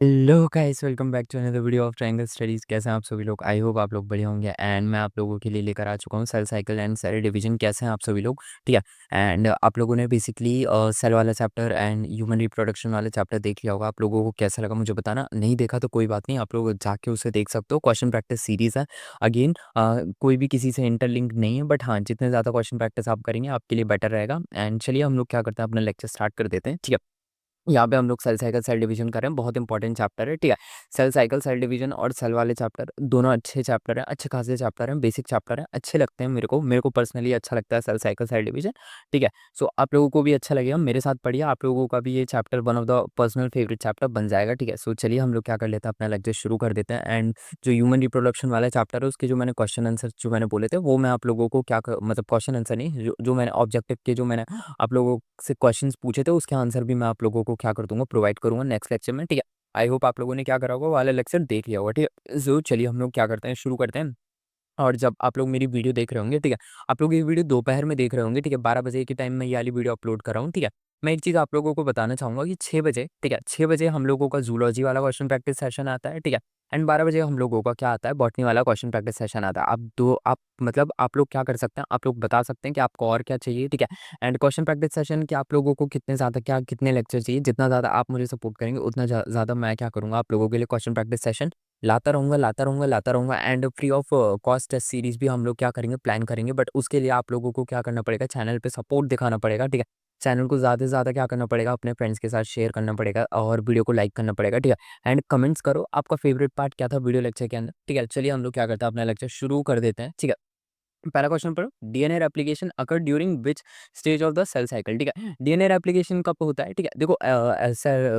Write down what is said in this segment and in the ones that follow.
Hello guys, welcome back to another video of triangle studies. कैसे हैं आप सभी लोग? आई होप आप लोग बढ़िया होंगे। एंड मैं आप लोगों के लिए लेकर आ चुका हूँ cell cycle and cell division. कैसे हैं आप सभी लोग? ठीक है। एंड आप लोगों ने बेसिकली सेल वाला चैप्टर एंड ह्यूमन रिप्रोडक्शन वाला चैप्टर देख लिया होगा। आप लोगों को कैसा लगा मुझे बताना। नहीं देखा तो कोई बात नहीं, आप लोग जाके उसे देख सकते हो। क्वेश्चन प्रैक्टिस सीरीज़ है। अगेन कोई भी किसी से इंटरलिंक नहीं है, बट हाँ, जितने ज़्यादा क्वेश्चन प्रैक्टिस आप करेंगे आपके लिए बेटर रहेगा। एंड चलिए हम लोग क्या करते हैं, अपना लेक्चर स्टार्ट कर देते हैं। ठीक है। यहाँ पे हम लोग सेल साइकिल सेल डिवीजन कर रहे हैं। बहुत इंपॉर्टेंट चैप्टर है। ठीक है। सेल साइकिल सेल डिवीजन और सेल वाले चैप्टर दोनों अच्छे चैप्टर हैं, अच्छे खासे चैप्टर हैं, बेसिक चैप्टर हैं, अच्छे लगते हैं मेरे को पर्सनली अच्छा लगता है सेल साइकिल सेल डिवीजन। ठीक है। सो आप लोगों को भी अच्छा लगेगा, मेरे साथ पढ़िए, आप लोगों का भी ये chapter one of the personal favourite chapter बन जाएगा। ठीक है। सो चलिए हम लोग क्या कर लेते हैं, अपना लेक्चर शुरू कर देते हैं। एंड जो ह्यूमन रिप्रोडक्शन वाला चैप्टर है उसके जो मैंने क्वेश्चन आंसर जो मैंने बोले थे वो मैं आप लोगों को मतलब क्वेश्चन आंसर नहीं, जो मैंने ऑब्जेक्टिव के जो मैंने आप लोगों से क्वेश्चंस पूछे थे उसके आंसर भी मैं आप लोगों को क्या कर दूंगा, प्रोवाइड करूंगा नेक्स्ट लेक्चर में। ठीक है। आई होप आप लोगों ने क्या करा होगा, वाला लेक्चर देख लिया होगा। ठीक है। जो चलिए हम लोग क्या करते हैं, शुरू करते हैं। और जब आप लोग मेरी वीडियो देख रहे होंगे, ठीक है, आप लोग ये वीडियो दोपहर में देख रहे होंगे, ठीक है, 12 बजे के टाइम में ये वाली वीडियो अपलोड कर रहा हूँ। ठीक है। मैं एक चीज़ आप लोगों को बताना चाहूँगा कि 6 बजे, ठीक है, 6 बजे हम लोगों का जूलॉजी वाला क्वेश्चन प्रैक्टिस सेशन आता है। ठीक है। एंड 12 बजे हम लोगों का क्या आता है, बॉटनी वाला क्वेश्चन प्रैक्टिस सेशन आता है। आप मतलब आप लोग क्या कर सकते हैं, आप लोग बता सकते हैं कि आपको और क्या चाहिए। ठीक है। एंड क्वेश्चन प्रैक्टिस सेशन कि आप लोगों को कितने ज़्यादा क्या कितने लेक्चर चाहिए, जितना ज़्यादा आप मुझे सपोर्ट करेंगे उतना ज़्यादा मैं क्या करूँगा, आप लोगों के लिए क्वेश्चन प्रैक्टिस सेशन लाता रहूँगा, लाता रहूँगा, लाता रहूँगा। And free of cost test series भी हम लोग क्या करेंगे, प्लान करेंगे। बट उसके लिए आप लोगों को क्या करना पड़ेगा, चैनल पे सपोर्ट दिखाना पड़ेगा। ठीक है। चैनल को ज़्यादा से ज़्यादा क्या करना पड़ेगा, अपने फ्रेंड्स के साथ शेयर करना पड़ेगा और वीडियो को लाइक करना पड़ेगा। ठीक है। एंड कमेंट्स करो आपका फेवरेट पार्ट क्या था वीडियो लेक्चर के अंदर। ठीक है। चलिए हम लोग क्या करते हैं, अपना लेक्चर शुरू कर देते हैं। ठीक है। पहला क्वेश्चन पढ़ो, DNA replication occur during which stage of the cell cycle. ठीक है। डीएनए रेप्लिकेशन कब होता है? ठीक है। देखो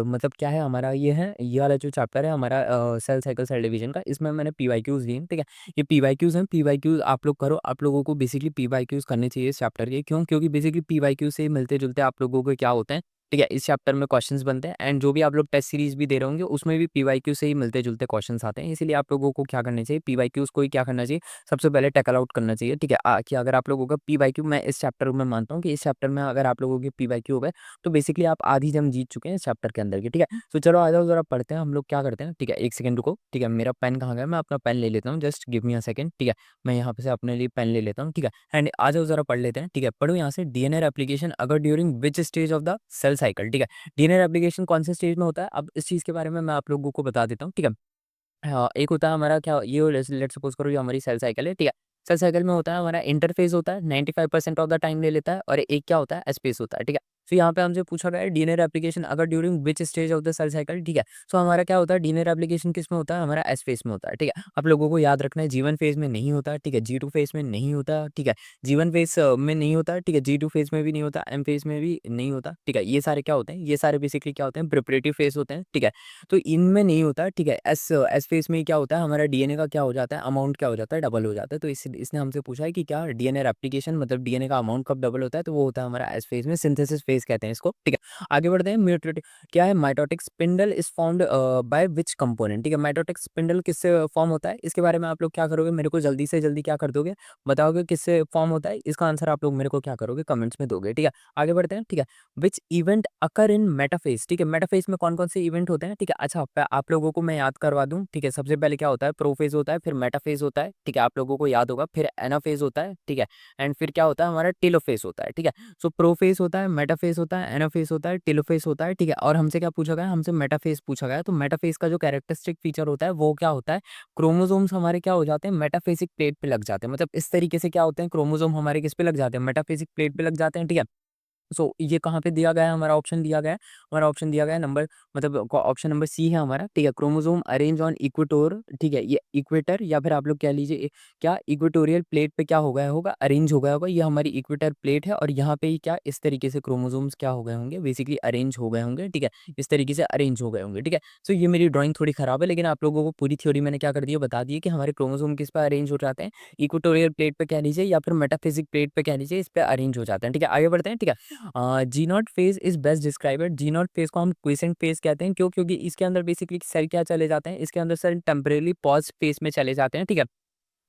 मतलब क्या है हमारा, ये वाला जो चैप्टर है हमारा सेल साइकिल सेल डिवीजन का, इसमें मैंने पीवाईक्यूज दिए हैं। ठीक है। ये पीवाईक्यूज हैं, पीवाईक्यूज आप लोग करो। आप लोगों को बेसिकली पीवाईक्यूज करने चाहिए इस चैप्टर के। क्यों? क्योंकि बेसिकली पीवाईक्यू से मिलते जुलते आप लोगों को क्या होते हैं, ठीक है, इस चैप्टर में क्वेश्चंस बनते हैं। एंड जो भी आप लोग टेस्ट सीरीज भी दे रहे होंगे उसमें भी पीवाईक्यू से ही मिलते जुलते क्वेश्चंस आते हैं। इसीलिए आप लोगों को क्या करना चाहिए, पीवाईक्यूज को ही क्या करना चाहिए, सबसे पहले टैकल आउट करना चाहिए। ठीक है। कि अगर आप लोगों का पीवाईक्यू, मैं इस चैप्टर में मानता हूँ कि इस चैप्टर में अगर आप लोगों के पीवाईक्यू हो गए तो बेसिकली आप आधी जंग जीत चुके हैं इस चैप्टर के अंदर की। ठीक है। तो चलो आ जाओ जरा पढ़ते हैं हम लोग क्या करते हैं। ठीक है। एक सेकंड रुको। ठीक है। मेरा पेन कहाँ गया, मैं अपना पेन ले लेता हूँ, just give me a second. ठीक है। मैं यहाँ पे से अपने लिए पेन ले लेता हूँ। ठीक है। एंड आ जाओ जरा पढ़ लेते हैं। ठीक है। पढ़ो यहाँ से, DNA application occur during which stage of the cell cycle. ठीक है। डीएनए एप्लीकेशन कौन से स्टेज में होता है, अब इस चीज़ के बारे में मैं आप लोगों को बता देता हूँ। ठीक है। हाँ, एक होता है हमारा क्या, ये लेट्स सपोज़ करो ये हमारी सेल साइकिल है। ठीक है। सेल साइकिल में होता है हमारा इंटरफ़ेज़ होता है, 95% ऑफ द टाइम ले लेता है, और एक क्या होता है, स्पेस होता है। ठीक है। तो यहाँ पे हमसे पूछा गया है DNA replication occur during which stage of the cell cycle. ठीक है। सो हमारा क्या होता है, डीएनए रेप्लिकेशन किसमें होता है, हमारा एस फ़ेज़ में होता है। ठीक है। आप लोगों को याद रखना है, जी1 फ़ेज़ में नहीं होता। ठीक है। जी2 फ़ेज़ में नहीं होता। ठीक है। जी1 फ़ेज़ में नहीं होता। ठीक है। जी2 फ़ेज़ में भी नहीं होता, एम फ़ेज़ में भी नहीं होता। ठीक है। ये सारे क्या होते हैं, ये सारे बेसिकली क्या होते हैं, प्रिपरेटिव फ़ेज़ होते हैं। ठीक है। तो इनमें नहीं होता। ठीक है। एस फेज़ में क्या होता है, हमारा डीएनए का क्या हो जाता है, अमाउंट क्या हो जाता है, डबल हो जाता है। तो इसने हमसे पूछा है कि क्या डीएनए रेप्लिकेशन मतलब डीएनए का अमाउंट कब डबल होता है, तो वो होता है हमारा एस फेज़ में, सिंथेसिस फेज़ कहते हैं इसको। ठीक है। आगे बढ़ते हैं, म्यूटेट क्या है, mitotic spindle is formed by which component. ठीक है। माइटोटिक स्पिंडल किससे फॉर्म होता है, इसके बारे में आप लोग क्या करोगे, मेरे को जल्दी से जल्दी क्या कर दोगे, बताओगे किससे फॉर्म होता है, इसका आंसर आप लोग मेरे को क्या करोगे, कमेंट्स में दोगे। ठीक है। आगे बढ़ते हैं। ठीक है। Which event occur in metaphase. ठीक है। मेटाफेज में कौन कौन से इवेंट होते हैं। ठीक है। अच्छा, आप लोगों को मैं याद करवा दूं। ठीक है। सबसे पहले क्या होता है, प्रोफेज होता है, फिर मेटाफेज होता है। ठीक है। आप लोगों को याद होगा, फिर एनाफेज होता है। ठीक है। एंड फिर क्या होता है, हमारा टेलोफेज होता है। ठीक है। सो प्रोफेज होता है, मेटाफेज होता है, एनाफेज होता है, टेलोफेज होता है। ठीक है। और हमसे क्या पूछा गया, हमसे मेटाफेज पूछा गया। तो मेटाफेज का जो कैरेक्टरिस्टिक फीचर होता है वो क्या होता है, क्रोमोसोम्स हमारे क्या हो जाते हैं, मेटाफेसिक प्लेट पे लग जाते हैं। मतलब इस तरीके से क्या होते हैं, क्रोमोसोम हमारे किस पे लग जाते हैं, मेटाफेसिक प्लेट पे लग जाते हैं। ठीक है। सो ये कहाँ पे दिया गया है, हमारा ऑप्शन दिया गया है, हमारा ऑप्शन दिया गया है नंबर, मतलब ऑप्शन नंबर सी है हमारा। ठीक है। Chromosome arrange on equator. ठीक है। ये इक्वेटर, या फिर आप लोग कह लीजिए क्या इक्वेटोरियल प्लेट पे क्या हो गया होगा, अरेंज हो गया होगा। ये हमारी इक्वेटर प्लेट है और यहाँ पे ही क्या इस तरीके से क्रोमोसोम्स क्या हो गए होंगे, बेसिकली अरेंज हो गए होंगे। ठीक है। इस तरीके से अरेंज हो गए होंगे। ठीक है। सो ये मेरी ड्राइंग थोड़ी खराब है, लेकिन आप लोगों को पूरी थ्योरी मैंने क्या कर दी है, बता दी है कि हमारे क्रोमोसोम किस पे अरेंज हो जाते हैं, इक्वेटोरियल प्लेट पे कह लीजिए या फिर मेटाफिजिक प्लेट पे कह लीजिए, इस पे अरेंज हो जाते हैं। ठीक है। आगे बढ़ते हैं। ठीक है। G naught phase is best described. G naught phase को हम क्विसेंट फेज कहते हैं। क्यों? क्योंकि इसके अंदर बेसिकली सेल क्या चले जाते हैं, इसके अंदर सेल टेम्परेली पॉज फेज में चले जाते हैं। ठीक है।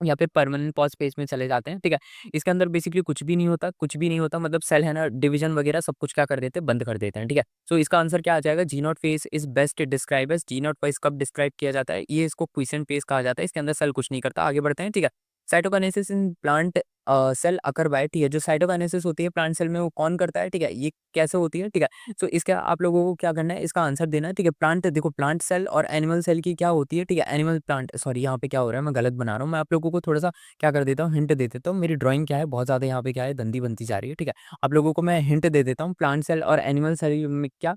या फिर परमानेंट पॉज़ फेज़ में चले जाते हैं, ठीक है? इसके अंदर बेसिकली कुछ भी नहीं होता मतलब सेल है ना डिवीज़न वगैरह सब कुछ क्या कर देते हैं, बंद कर देते हैं, ठीक है? सो इसका आंसर क्या आ जाएगा G naught phase is best describe as G naught phase कब डिस्क्राइब किया जाता है? ये इसको क्विसेंट फेज़ कहा जाता है, इसके अंदर सेल कुछ नहीं करता। आगे बढ़ते हैं, ठीक है? Cytokinesis in plant cell occur by ठीक है, जो साइटोकाइनेसिस होती है प्लांट सेल में वो कौन करता है, ठीक है? ये कैसे होती है, ठीक है? सो इसका आप लोगों को क्या करना है, इसका आंसर देना है, ठीक है? प्लांट देखो प्लांट सेल और एनिमल सेल की क्या होती है, ठीक है? एनिमल प्लांट सॉरी यहाँ पे क्या हो रहा है, मैं गलत बना रहा हूँ। मैं आप लोगों को थोड़ा-सा क्या कर देता हूँ, हिंट दे देता हूँ। मेरी ड्राइंग क्या है बहुत ज़्यादा यहाँ पे क्या है गंदी बनती जा रही है, ठीक है? आप लोगों को मैं हिंट दे देता हूँ, प्लांट सेल और एनिमल सेल में क्या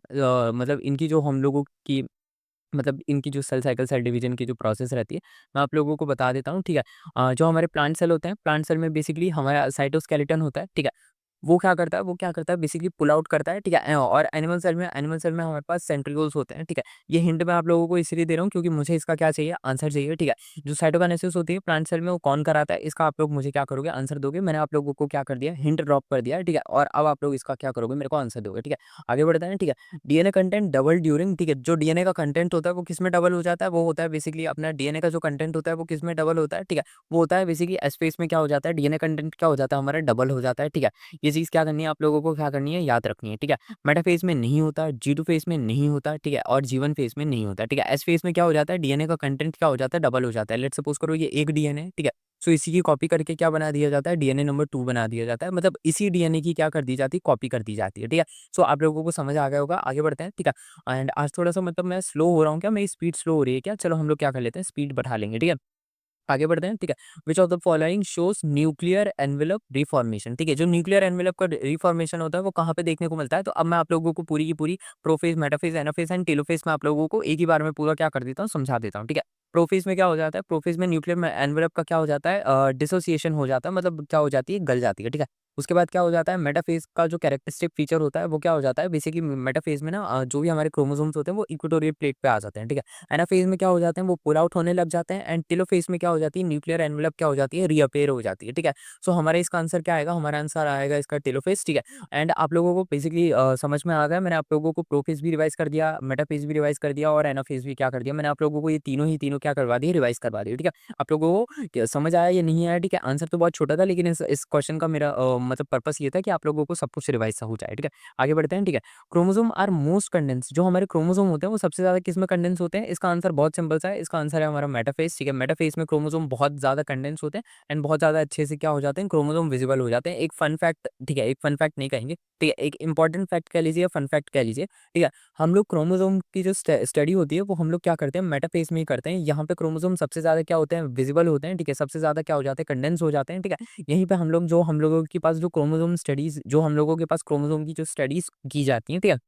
मतलब इनकी जो हम लोगों की मतलब इनकी जो सेल साइकिल, सेल डिवीजन की जो प्रोसेस रहती है, मैं आप लोगों को बता देता हूँ, ठीक है? जो हमारे प्लांट सेल होते हैं, प्लांट सेल में बेसिकली हमारा साइटोस्केलेटन होता है, ठीक है? वो क्या करता है बेसिकली पुल आउट करता है, ठीक है? और एनिमल सेल में हमारे पास सेंट्रियोल्स होते हैं, ठीक है? ये हिंट मैं आप लोगों को इसलिए दे रहा हूँ क्योंकि मुझे इसका क्या चाहिए, आंसर चाहिए, ठीक है? जो साइटोकाइनेसिस होती है प्लांट सेल में वो कौन कराता है, इसका आप लोग मुझे क्या करोगे, आंसर दोगे। मैंने आप लोगों को क्या कर दिया, हिंट ड्रॉप कर दिया है, ठीक है? और अब आप लोग इसका क्या करोगे, मेरे को आंसर दोगे, ठीक है? आगे बढ़ते हैं, ठीक है? डीएनए कंटेंट डबल ड्यूरिंग ठीक है, जो डीएनए का कंटेंट होता है वो किसमें डबल हो जाता है, वो होता है बेसिकली अपना डीएनए का जो कंटेंट होता है वो किसमें डबल होता है, ठीक है? वो होता है बेसिकली एस फेज़ में क्या हो जाता है, डीएनए कंटेंट क्या हो जाता है हमारा डबल हो जाता है, ठीक है? ये चीज़ क्या करनी है आप लोगों को क्या करनी है, याद रखनी है, ठीक है? मेटा फेज़ में नहीं होता, जी टू फेज़ में नहीं होता, ठीक है? और जी1 फेज़ में नहीं होता, ठीक है? एस फेज़ में क्या हो जाता है, डीएनए का कंटेंट क्या हो जाता है, डबल हो जाता है। लेट्स सपोज़ करो ये एक डीएनए है, ठीक है? सो इसी की कॉपी करके क्या बना दिया जाता है, डीएनए नंबर 2 बना दिया जाता है। मतलब इसी डीएनए की क्या कर दी जाती है, कॉपी कर दी जाती है, ठीक है? सो आप लोगों को समझ आ गया होगा, आगे बढ़ते हैं, ठीक है? एंड आज थोड़ा-सा मतलब मैं स्लो हो रहा हूँ क्या? मेरी स्पीड स्लो हो रही है क्या? चलो हम लोग क्या कर लेते हैं, स्पीड बढ़ा लेंगे, ठीक है? आगे बढ़ते हैं, ठीक है? Which of the following shows nuclear envelope reformation ठीक है? जो न्यूक्लियर एनवेलप का रिफॉर्मेशन होता है वो कहाँ पे देखने को मिलता है? तो अब मैं आप लोगों को पूरी की पूरी prophase, metaphase, anaphase and telophase में आप लोगों को एक ही बार में पूरा क्या कर देता हूँ, समझा देता हूँ, ठीक है? प्रोफ़ेज़ में क्या हो जाता है? प्रोफ़ेज़ में न्यूक्लियर में एनवेलप का क्या हो जाता है डिसोसिएशन हो जाता है मतलब क्या हो जाती है, गल जाती है, ठीक है? उसके बाद क्या हो जाता है मेटाफ़ेज़ का जो कैरेक्टरिस्टिक फ़ीचर होता है वो क्या हो जाता है बेसिकली मेटाफ़ेज़ में ना जो भी हमारे क्रोमोसोम्स होते हैं वो इक्वेटोरियल प्लेट पे आ जाते हैं, ठीक है? एनाफ़ेज़ में क्या हो जाते हैं वो पुल आउट होने लग जाते हैं एंड टेलोफ़ेज़ में क्या हो जाती है न्यूक्लियर एनवेलप क्या हो जाती है रीअपीयर हो जाती है, ठीक है? सो हमारा इसका आंसर क्या आएगा? हमारा आंसर आएगा इसका टेलोफ़ेज़, ठीक है? एंड आप लोगों को बेसिकली समझ में आ गया मैंने आप लोगों को प्रोफ़ेज़ भी रिवाइज़ कर दिया, मेटाफ़ेज़ भी रिवाइज़ कर दिया और एनाफ़ेज़ भी क्या कर दिया, मैंने आप लोगों को ये तीनों ही तीनों क्या करवा दिए, रिवाइज़ करवा दिए, ठीक है? आप लोगों को क्या समझ आया या नहीं आया, ठीक है? आंसर तो बहुत छोटा था लेकिन इस क्वेश्चन का मेरा मतलब पर्पस ये था कि आप लोगों को सब कुछ रिवाइज़ सा हो जाए, ठीक है? आगे बढ़ते हैं, ठीक है? क्रोमोसोम आर मोस्ट कंडेंस्ड जो हमारे क्रोमोसोम होते हैं वो सबसे ज़्यादा किसमें कंडेंस होते हैं? इसका आंसर बहुत सिंपल सा है, इसका आंसर है हमारा मेटाफ़ेज़, ठीक है? मेटाफ़ेज़ में क्रोमोसोम बहुत ज़्यादा कंडेंस होते हैं एंड बहुत ज़्यादा अच्छे से क्या हो जाते हैं, क्रोमोसोम विज़िबल हो जाते हैं। एक फन फैक्ट ठीक है, एक फन फैक्ट नहीं कहेंगे, ठीक है? एक इम्पोर्टेंट फैक्ट कह लीजिए या फन फैक्ट कह लीजिए, ठीक है? हम लोग क्रोमोसोम की जो स्टडी होती है वो हम लोग क्या करते हैं मेटाफ़ेज़ में ही करते हैं। यहाँ पे क्रोमोसोम सबसे ज़्यादा क्या होते हैं विज़िबल होते हैं, ठीक है? सबसे ज़्यादा क्या हो जाते हैं कंडेंस हो जाते हैं, ठीक है? यहीं पे हम लोगों के पास जो क्रोमोसोम स्टडीज़ जो हम लोगों के पास क्रोमोसोम की जो स्टडीज़ की जाती हैं, ठीक है?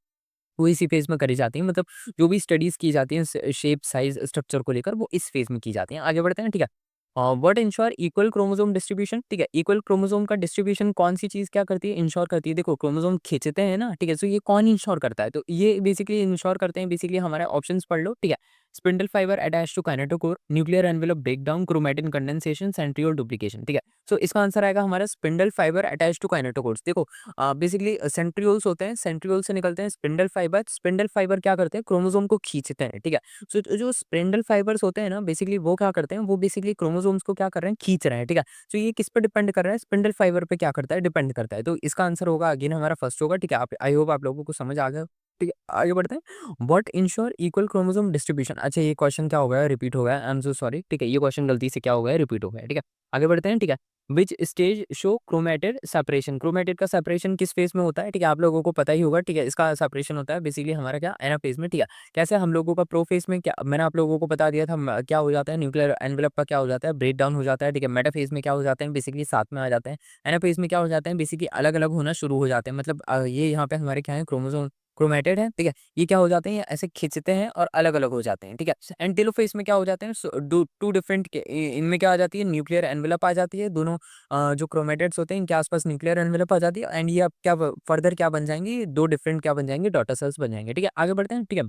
वो इसी फ़ेज़ में करी जाती हैं मतलब जो भी स्टडीज़ की जाती हैं शेप, साइज़, स्ट्रक्चर को लेकर वो इस फ़ेज़ में की जाती हैं। आगे बढ़ते हैं, ठीक है? What ensure equal chromosome distribution ठीक है? इक्वल क्रोमोसोम का डिस्ट्रीब्यूशन कौन-सी चीज़ क्या करती है? इंश्योर करती है। देखो क्रोमोसोम खींचते हैं ना, ठीक है? तो ये कौन इंश्योर करता है? तो ये बेसिकली इंश्योर करते हैं बेसिकली हमारे ऑप्शंस पढ़ लो, ठीक है? Spindle fibre attached to kinetochore, nuclear envelope breakdown, chromatin condensation, centriole duplication, ठीक है? सो इसका आंसर आएगा हमारा spindle fibre attached to kinetochores. देखो बेसिकली सेंट्रियोल्स होते हैं, सेंट्रियोल से निकलते हैं स्पिंडल फाइबर क्या करते हैं क्रोमोसोम को खींचते हैं, ठीक है? सो जो स्पिंडल फाइबर्स होते हैं ना बेसिकली वो क्या करते हैं, वो बेसिकली क्रोमोसोम्स को क्या कर रहे हैं, खींच रहे हैं, ठीक है? सो ये किस पे डिपेंड कर रहा है, स्पिंडल फाइबर पे क्या करता है, डिपेंड करता है। तो इसका आंसर होगा अगेन हमारा फर्स्ट होगा, ठीक है? आप आई होप आप लोगों को समझ आ गया हो, ठीक है? आगे बढ़ते हैं। What ensure equal chromosome distribution अच्छा ये क्वेश्चन क्या हो गया, रिपीट हो गया, आई एम सो सॉरी, ठीक है? ये क्वेश्चन गलती से क्या हो गया, रिपीट हो गया, ठीक है? आगे बढ़ते हैं, ठीक है? Which stage show chromatid separation chromatid का सेपरेशन किस फेज में होता है ठीक है आप लोगों को पता ही होगा ठीक है इसका सेपरेशन होता है बेसिकली हमारा क्या एनाफेज में ठीक है कैसे हम लोगों का प्रोफेज में क्या मैंने आप लोगों को बता दिया था क्या हो जाता है न्यूक्लियर एनवेलप का क्या हो जाता है ब्रेक डाउन हो जाता है ठीक है मेटाफेज में क्या हो जाते हैं बेसिकली साथ में आ जाते हैं एनाफेज में क्या हो जाते हैं बेसिकली अलग अलग होना शुरू हो जाते हैं मतलब ये यहाँ पे हमारे क्या है क्रोमोसोम क्रोमेटेड है ठीक है ये क्या हो जाते हैं ये ऐसे खिंचते हैं और अलग अलग हो जाते हैं ठीक है एंटीलोफेज में क्या हो जाते हैं टू डिफरेंट इनमें क्या आ जाती है न्यूक्लियर एनवेलप आ जाती है दोनों जो क्रोमेटिड्स होते हैं इनके आसपास न्यूक्लियर एनवेलप आ जाती है एंड ये अब क्या फर्दर क्या बन जाएंगी दो डिफरेंट क्या बन जाएंगे डॉटर सेल्स बन जाएंगे ठीक है आगे बढ़ते हैं ठीक है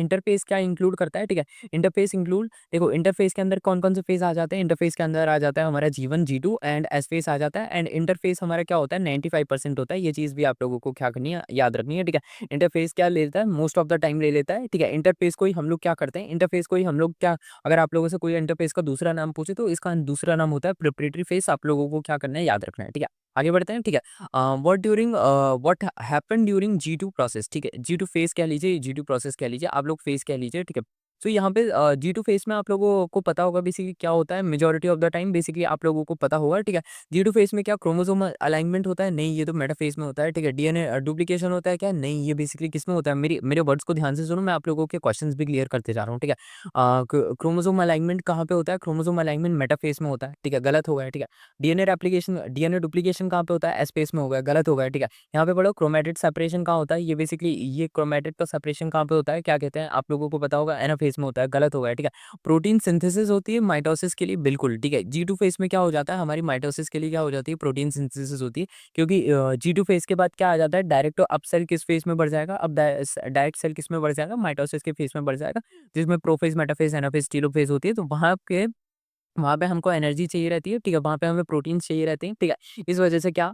इंटरफ़ेस क्या इंक्लूड करता है, ठीक है? इंटरफ़ेस इंक्लूड देखो इंटरफ़ेस के अंदर कौन-कौन से फ़ेज़ आ जाते हैं, इंटरफ़ेस के अंदर आ जाता है हमारा G1, G2 and S phase आ जाता है एंड इंटरफ़ेस हमारा क्या होता है 95% होता है, ये चीज़ भी आप लोगों को क्या करनी है, याद रखनी है, ठीक है? इंटरफ़ेस क्या ले लेता है, मोस्ट ऑफ द टाइम ले लेता है, ठीक है? इंटरफ़ेस को ही हम लोग क्या करते हैं, इंटरफ़ेस को ही हम लोग क्या अगर आप लोगों से कोई इंटरफ़ेस का दूसरा नाम पूछे तो इसका दूसरा नाम होता है प्रोप्राइटरी फ़ेज़, आप लोगों को क्या करना है, याद रखना है, ठीक है? आगे बढ़ते हैं, ठीक है? What happened during G2 process, ठीक है? G2 फेज़ कह लीजिए, G2 प्रोसेस कह लीजिए, आप लोग फेज़ कह लीजिए, ठीक है? तो यहाँ पे G2 फेज़ में आप लोगों को पता होगा बेसिकली क्या होता है, majority of the time basically आप लोगों को पता होगा, ठीक है? G2 फेज़ में क्या क्रोमोसोम अलाइनमेंट होता है? नहीं, ये तो मेटाफ़ेज़ में होता है, ठीक है? डीएनए डुप्लीकेशन होता है क्या? नहीं, ये बेसिकली किसमें होता है? मेरे वर्ड्स को ध्यान से सुनो, मैं आप लोगों के क्वेश्चंस भी क्लियर करते जा रहा हूँ, ठीक है? क्रोमोसोम अलाइनमेंट कहाँ पे होता है? क्रोमोसोम अलाइनमेंट मेटाफ़ेज़ में होता है, ठीक है? गलत हो गया, ठीक है? डीएनए डुप्लीकेशन कहाँ पे होता है? एस फ़ेज़ में हो गया, गलत हो गया, ठीक है? यहाँ पे पढ़ो क्रोमैटिड सेपरेशन कहाँ होता है? ये बेसिकली ये क्रोमैटिड का सेपरेशन कहाँ पे होता है? क्या कहते हैं? आप लोगों को पता होगा एनाफ़ेज़ में होता है, गलत हो गया, ठीक है? प्रोटीन सिंथेसिस होती है माइटोसिस के लिए बिल्कुल, ठीक है? G2 फ़ेज़ में क्या हो जाता है? हमारी माइटोसिस के लिए क्या हो जाती है? प्रोटीन सिंथेसिस होती है क्योंकि G2 फ़ेज़ के बाद क्या आ जाता है? डायरेक्ट अब सेल किस फ़ेज़ में बढ़ जाएगा? अब डायरेक्ट सेल किस में बढ़ जाएगा? माइटोसिस के फ़ेज़ में बढ़ जाएगा, जिसमें प्रोफ़ेज़, मेटाफ़ेज़, एनाफ़ेज़, टेलोफ़ेज़ होती है, तो वहाँ पे हमको एनर्जी चाहिए रहती है, ठीक है? वहाँ पे हमें प्रोटीन्स चाहिए रहते हैं, ठीक है? इस वजह से क्या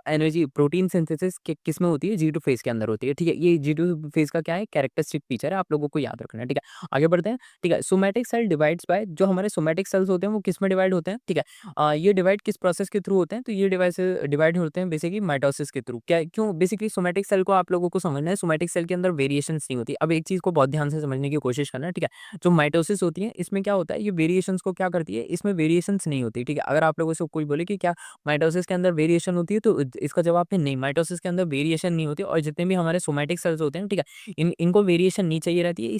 एनर्जी प्रोटीन सिंथेसिस किस में होती है? G2 फ़ेज़ के अंदर होती है, ठीक है? ये G2 फ़ेज़ का क्या है? कैरेक्टरिस्टिक फीचर है, आप लोगों को याद रखना है, ठीक है? आगे बढ़ते हैं, ठीक है? सोमैटिक सेल डिवाइड्स बाय जो हमारे सोमैटिक सेल्स होते हैं, वो किस में डिवाइड होते हैं, ठीक है? ये डिवाइड किस प्रोसेस के थ्रू होते हैं? तो ये डिवाइड होते हैं बेसिकली माइटोसिस के थ्रू। क्या क्यों? बेसिकली सोमैटिक सेल को आप लोगों को समझना है, सोमैटिक सेल के अंदर वेरिएशंस नहीं होती। अब एक चीज़ को बहुत ध्यान से समझने की कोशिश करना, ठीक है? जो माइटोसिस होती है, इसमें क्या होता है, ये वेरिएशंस को क्या करती है, इसमें वेरिएशंस नहीं होती, ठीक है? अगर आप लोगों से कोई बोले कि क्या माइटोसिस के अंदर वेरिएशन होती है, तो इसका जवाब है नहीं, माइटोसिस के अंदर वेरिएशन नहीं होती और जितने भी हमारे सोमैटिक सेल्स होते हैं, ठीक है? इनको वेरिएशन नहीं चाहिए रहती है,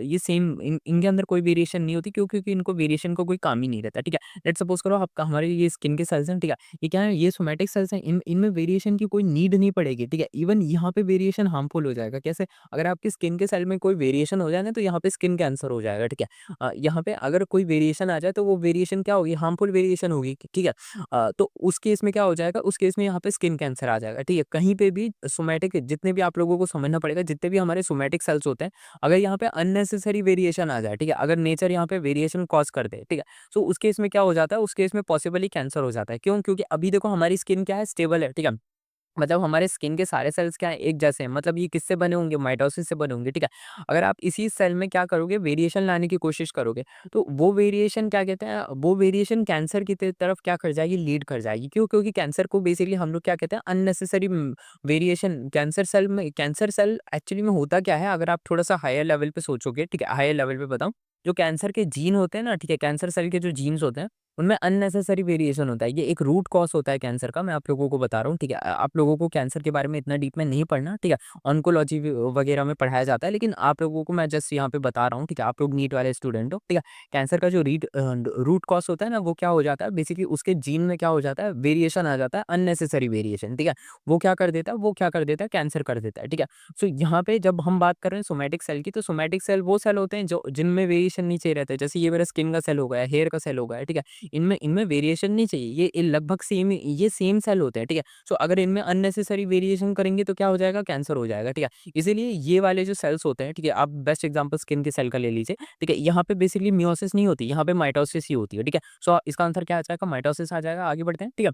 ये सेम इनके अंदर कोई वेरिएशन नहीं होती क्योंकि इनको वेरिएशन का कोई काम ही नहीं रहता, ठीक है? लेट्स सपोज करो आपका हमारे ये स्किन के सेल्स हैं, ठीक है? ये क्या है, ये सोमैटिक सेल्स हैं, इनमें वेरिएशन की कोई नीड नहीं पड़ेगी, ठीक है? इवन यहाँ पे वेरिएशन हार्मफुल हो जाएगा, कैसे? अगर आपकी स्किन के सेल में कोई वेरिएशन हो जाए ना, तो यहाँ पे स्किन कैंसर हो जाएगा, ठीक है? यहाँ पे अगर कोई वेरिएशन आ जाए तो वो वेरिएशन क्या होगी, हार्मफुल वेरिएशन होगी, ठीक है? तो उस केस में क्या हो जाएगा, उस केस में यहाँ पे स्किन कैंसर आ जाएगा, ठीक है? कहीं पे भी सोमैटिक जितने भी आप लोगों को समझना पड़ेगा, जितने भी हमारे सोमैटिक सेल्स होते हैं, अगर यहाँ पे अननेसेसरी वेरिएशन आ जाए, ठीक है? अगर नेचर यहाँ पे वेरिएशन कॉज़ कर दे, ठीक है? तो उस केस में क्या हो जाता है, उस केस में पॉसिबली कैंसर हो जाता है। क्यों? क्योंकि अभी देखो हमारी स्किन क्या है, स्टेबल है, ठीक है? मतलब हमारे स्किन के सारे सेल्स क्या हैं, एक जैसे हैं, मतलब ये किससे बने होंगे, माइटोसिस से बने होंगे, ठीक है? अगर आप इसी सेल में क्या करोगे, वेरिएशन लाने की कोशिश करोगे, तो वो वेरिएशन क्या कहते हैं, वो वेरिएशन कैंसर की तरफ क्या कर जाएगी, लीड कर जाएगी। क्यों? क्योंकि कैंसर को बेसिकली हम लोग क्या कहते हैं, unnecessary variation cancer cell actually में होता क्या है, अगर आप थोड़ा-सा हायर लेवल पे सोचोगे, ठीक है? हायर लेवल पे बताऊँ, जो कैंसर के जीन होते हैं ना, ठीक है? कैंसर सेल के जो जीन्स होते हैं, उनमें अननेसेसरी वेरिएशन होता है। ये एक रूट कॉज़ होता है कैंसर का, मैं आप लोगों को बता रहा हूँ, ठीक है? आप लोगों को कैंसर के बारे में इतना डीप में नहीं पढ़ना, ठीक है? ऑन्कोलॉजी वगैरह में पढ़ाया जाता है, लेकिन आप लोगों को मैं जस्ट यहाँ पे बता रहा हूँ, ठीक है? आप लोग नीट वाले स्टूडेंट हो, ठीक है? कैंसर का जो रूट कॉज़ होता है ना, वो क्या हो जाता है, बेसिकली उसके जीन में क्या हो जाता है, वेरिएशन आ जाता है, अननेसेसरी वेरिएशन, ठीक है? वो क्या कर देता है, कैंसर कर देता है, ठीक है? सो यहाँ पे जब हम बात कर रहे हैं सोमैटिक सेल की, तो सोमैटिक सेल वो सेल होते हैं जो जिनमें वेरिएशन नहीं चाहिए रहता है। जैसे ये मेरा स्किन का सेल हो गया, हेयर का सेल हो गया, ठीक है? इनमें इनमें वेरिएशन नहीं चाहिए, ये लगभग ये सेम सेल होते हैं, ठीक है? सो अगर इनमें अननेसेसरी वेरिएशन करेंगे तो क्या हो जाएगा, कैंसर हो जाएगा, ठीक है? इसीलिए ये वाले जो सेल्स होते हैं, ठीक है? आप बेस्ट एग्जांपल स्किन के सेल का ले लीजिए, ठीक है? यहाँ पे बेसिकली मियोसिस नहीं होती, यहाँ पे माइटोसिस ही होती है, ठीक है? सो इसका आंसर क्या आ जाएगा, माइटोसिस आ जाएगा। आगे बढ़ते हैं, ठीक है?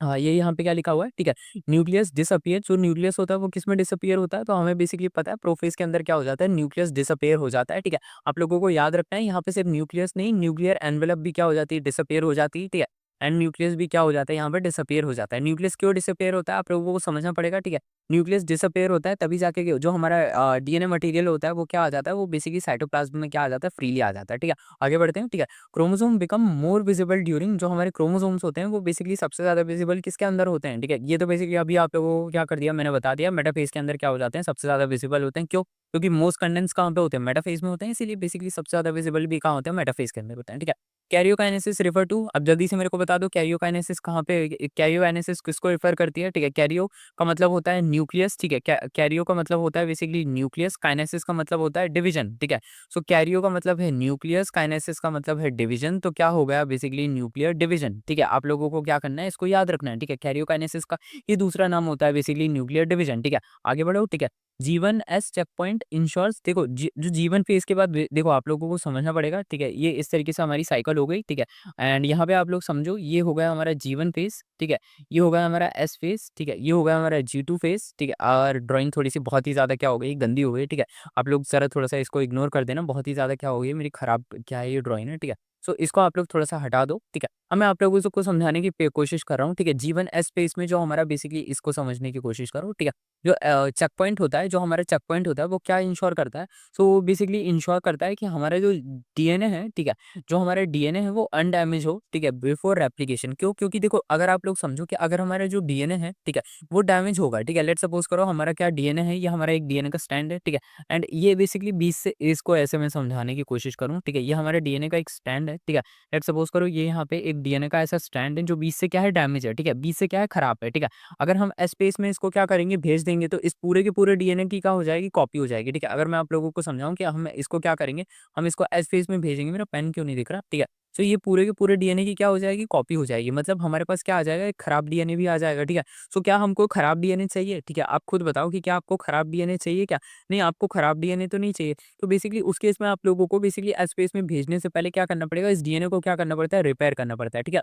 हाँ, ये यहाँ पे क्या लिखा हुआ है, ठीक है? न्यूक्लियस डिसअपियर, जो न्यूक्लियस होता है वो किसमें डिसअपियर होता है? तो हमें बेसिकली पता है प्रोफेज के अंदर क्या हो जाता है, न्यूक्लियस डिसअपियर हो जाता है, ठीक है? आप लोगों को याद रखना है, यहाँ पे सिर्फ न्यूक्लियस नहीं, न्यूक्लियर एनवेलप भी क्या हो जाती है, डिसअपियर हो जाती है, ठीक है? एंड न्यूक्लियस भी क्या हो जाता है, यहाँ पे डिसअपियर हो जाता है। न्यूक्लियस क्यों डिसअपियर होता है, आप लोगों को समझना पड़ेगा, ठीक है? न्यूक्लियस डिसअपियर होता है तभी जाके जो हमारा डीएनए मटेरियल होता है वो क्या आ जाता है, वो बेसिकली साइटोप्लाज्म में क्या आ जाता है, फ्रीली आ जाता है, ठीक है? आगे बढ़ते हैं, ठीक है? Chromosome become more visible during, जो हमारे क्रोमोसोम्स होते हैं वो बेसिकली सबसे ज़्यादा विजिबल किसके अंदर होते हैं, ठीक है? ये तो बेसिकली अभी आप लोगों को क्या कर दिया, मैंने बता दिया, मेटाफेज़ के अंदर क्या हो जाते हैं, सबसे ज़्यादा विजिबल होते हैं। क्यों? क्योंकि मोस्ट कंटेंट्स कहाँ पे होते हैं, मेटाफेज़ में होते हैं, इसीलिए बेसिकली सबसे ज़्यादा विजिबल भी कहाँ होते हैं, मेटाफेज़ के अंदर होते हैं, ठीक है? कैरियोकाइनेसिस रिफर टू, अब जल्दी से मेरे को बता दो कैरियोकाइनेसिस कहाँ पे, कैरियोकाइनेसिस किसको रिफर करती है, ठीक है? कैरियो का मतलब होता है न्यूक्लियस, ठीक है? कैरियो का मतलब होता है बेसिकली न्यूक्लियस, काइनेसिस का मतलब होता है डिवीजन, ठीक है? सो कैरियो का मतलब है न्यूक्लियस, काइनेसिस का मतलब है डिवीजन, तो क्या हो गया बेसिकली न्यूक्लियर डिवीजन, ठीक है? आप लोगों को क्या करना है, इसको याद रखना है, ठीक है? कैरियोकाइनेसिस का ये दूसरा नाम होता है बेसिकली न्यूक्लियर डिवीजन, ठीक है? आगे बढ़ो, ठीक है? G1S check point checkpoint ensures देखो जो जीवन फेज़ के बाद देखो आप लोगों को समझना पड़ेगा, ठीक है? ये इस तरीके से हमारी साइकिल हो गई, ठीक है? एंड यहाँ पे आप लोग समझो ये हो गया हमारा जीवन फेज़, ठीक है? ये हो गया हमारा एस फेज़, ठीक है? ये हो गया हमारा जी2 फेज़, ठीक है? और ड्राइंग थोड़ी-सी बहुत ही ज़्यादा क्या हो गई, गंदी हो गई, ठीक है? आप लोग ज़रा थोड़ा-सा इसको इग्नोर कर देना, बहुत ही ज़्यादा क्या हो गई है मेरी खराब क्या है ये ड्राइंग है, ठीक है? सो इसको आप लोग थोड़ा-सा हटा दो, ठीक है? अब मैं आप लोगों को समझाने की कोशिश कर रहा हूँ, ठीक है? जीवन एस फेज़ में जो हमारा बेसिकली इसको समझने की कोशिश करो, ठीक है? जो चेक पॉइंट होता है, जो हमारा चेक पॉइंट होता है, वो क्या इंश्योर करता है? सो बेसिकली इंश्योर करता है कि हमारा जो डीएनए है, ठीक है? जो हमारा डीएनए है वो अनडैमेज हो, ठीक है? बिफोर रेप्लिकेशन क्यों? क्योंकि देखो अगर आप लोग समझो कि अगर हमारा जो डीएनए है, ठीक है? वो डैमेज होगा, ठीक है? लेट्स सपोज़ करो हमारा क्या डीएनए है, ये हमारा एक डीएनए का स्टैंड है, ठीक है? एंड ये बेसिकली 20 से इसको ऐसे मैं समझाने की कोशिश करूँ, ठीक है? ये हमारे डीएनए का एक स्टैंड है, ठीक है? लेट्स सपोज़ करो ये यहाँ पे एक डीएनए का ऐसा स्टैंड है जो 20 से क्या है डैमेज है, ठीक है? 20 से क्या है खराब है, ठीक है? अगर हम स्पेस में इसको क्या करेंगे भेज देंगे तो इस पूरे के पूरे डीएनए की क्या हो जाएगी कॉपी हो जाएगी, ठीक है? अगर मैं आप लोगों को समझाऊँ कि हम इसको क्या करेंगे, हम इसको स्पेस में भेजेंगे, मेरा पेन क्यों नहीं दिख रहा? ठीक है? तो ये पूरे के पूरे डीएनए की क्या हो जाएगी कॉपी हो जाएगी, मतलब हमारे पास क्या आ जाएगा एक खराब डीएनए भी आ जाएगा, ठीक है? सो क्या हमको खराब डीएनए चाहिए? ठीक है? आप खुद बताओ कि क्या आपको खराब डीएनए चाहिए क्या? नहीं, आपको खराब डीएनए तो नहीं चाहिए। तो बेसिकली उस केस में आप लोगों को बेसिकली स्पेस में भेजने से पहले क्या करना पड़ेगा, इस डीएनए को क्या करना पड़ता है, रिपेयर करना पड़ता है, ठीक है?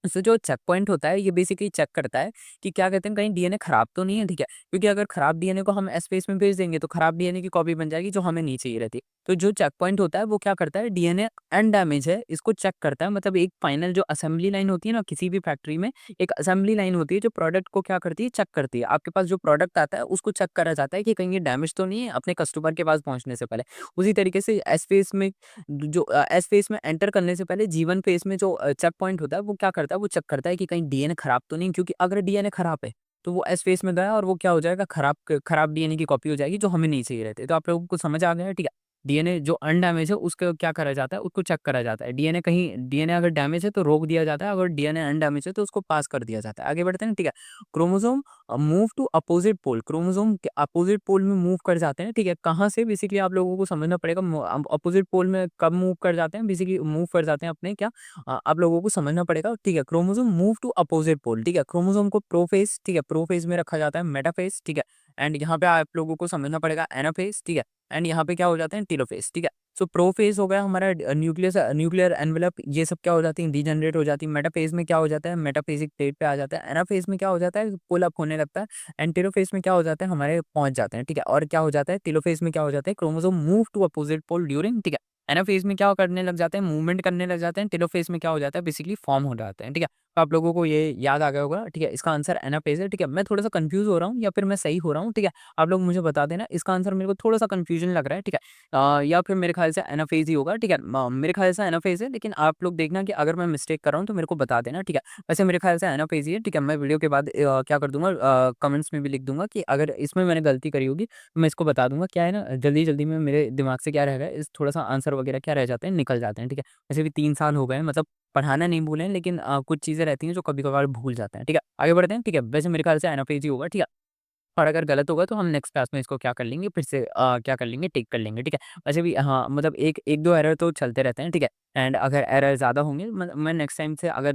सो जो चेक पॉइंट होता है ये बेसिकली चेक करता है कि क्या कहते हैं कहीं डीएनए खराब तो नहीं है, ठीक है? क्योंकि अगर खराब डीएनए को हम स्पेस में भेज देंगे तो खराब डीएनए की कॉपी बन जाएगी जो हमें नहीं चाहिए रहती। तो जो चेक पॉइंट होता है वो क्या करता है, डीएनए अनडैमेज है इसको चेक करता है, मतलब एक फाइनल जो असेंबली लाइन होती है ना किसी भी फैक्ट्री में, एक असेंबली लाइन होती है जो प्रोडक्ट को क्या करती है, चेक करती है। आपके पास जो प्रोडक्ट आता है उसको चेक करा जाता है कि कहीं ये डैमेज तो नहीं है अपने कस्टमर के पास पहुंचने से पहले। उसी तरीके से एस फेस में जो एस फेस में एंटर करने से पहले जीवन फेस में जो चेक पॉइंट होता है वो क्या करता है, वो चेक करता है कि कहीं डीएनए खराब तो नहीं, क्योंकि अगर डीएनए खराब है तो वो एस फेस में गया और वो क्या हो जाएगा, खराब डीएनए की कॉपी हो जाएगी जो हमें नहीं चाहिए रहते। तो आप लोगों को समझ आ गया है, ठीक है? डीएनए जो अनडैमेज है उसको क्या करा जाता है, उसको चेक करा जाता है। डीएनए अगर डैमेज है तो रोक दिया जाता है, अगर डीएनए अनडैमेज है तो उसको पास कर दिया जाता है। आगे बढ़ते हैं, ठीक है? Chromosome move to opposite pole, chromosome के अपोजिट पोल में मूव कर जाते हैं, ठीक है? कहाँ से बेसिकली आप लोगों को समझना पड़ेगा, अपोजिट पोल में कब मूव कर जाते हैं, बेसिकली मूव कर जाते हैं अपने क्या, आप लोगों को समझना पड़ेगा, ठीक है? Chromosome move to opposite pole, ठीक है? क्रोमोसोम को प्रोफेज, ठीक है? प्रोफेज में रखा जाता है, मेटाफेज, ठीक है? एंड यहाँ पे आप लोगों को समझना पड़ेगा एनाफेज, ठीक है? एंड यहाँ पे क्या हो जाते हैं, टेलोफेज, ठीक है? सो प्रोफेज हो गया हमारा न्यूक्लियर एनवेलप, ये सब क्या हो जाती है, डीजनरेट हो जाती है। मेटाफेज में क्या हो जाता है, मेटाफेजिक स्टेट पे आ जाता है। एनाफेज में क्या हो जाता है, पुल अप होने लगता है। एंड टेलोफेज में क्या हो जाता है, हमारे पहुंच जाते हैं, ठीक है? और क्या हो जाता है, टेलोफेज में क्या हो जाता है, chromosome move to opposite pole during, ठीक है? एनाफेज में क्या करने लग जाते हैं, मूवमेंट करने लग जाते हैं। टेलोफेज में क्या हो जाता है, बेसिकली फॉर्म हो जाते हैं, ठीक है? तो आप लोगों को ये याद आ गया होगा, ठीक है? इसका आंसर एनाफेज है, ठीक है? मैं थोड़ा सा कंफ्यूज हो रहा हूँ या फिर मैं सही हो रहा हूँ, ठीक है? आप लोग मुझे बता देना, इसका आंसर मेरे को थोड़ा सा कंफ्यूजन लग रहा है, ठीक है? या फिर मेरे ख्याल से एनाफेज ही होगा, ठीक है? मेरे ख्याल से एनाफेज है, लेकिन आप लोग देखना कि अगर मैं मिस्टेक कर रहा हूँ तो मेरे को बता देना, ठीक है? वैसे मेरे ख्याल से एनाफेज ही है, ठीक है? मैं वीडियो के बाद क्या कर दूंगा, कमेंट्स में भी लिख दूंगा कि अगर इसमें मैंने गलती करी होगी तो मैं इसको बता दूंगा। क्या है ना, जल्दी जल्दी में मेरे दिमाग से क्या रहेगा, इस थोड़ा सा आंसर वगैरह क्या रह जाते हैं, निकल जाते हैं, ठीक है? वैसे भी 3 साल हो गए हैं, मतलब पढ़ाना नहीं भूले हैं, लेकिन कुछ चीज़ें रहती हैं जो कभी-कभार भूल जाते हैं, ठीक है? आगे बढ़ते हैं, ठीक है? वैसे मेरे ख्याल से एनाफेज ही होगा, ठीक है? और अगर गलत होगा तो हम नेक्स्ट क्लास में इसको क्या कर लेंगे, फिर से क्या कर लेंगे, टिक कर लेंगे, ठीक है? वैसे भी हाँ, मतलब 1-2 एरर तो चलते रहते हैं, ठीक है? एंड अगर एरर ज़्यादा होंगे मैं नेक्स्ट टाइम से अगर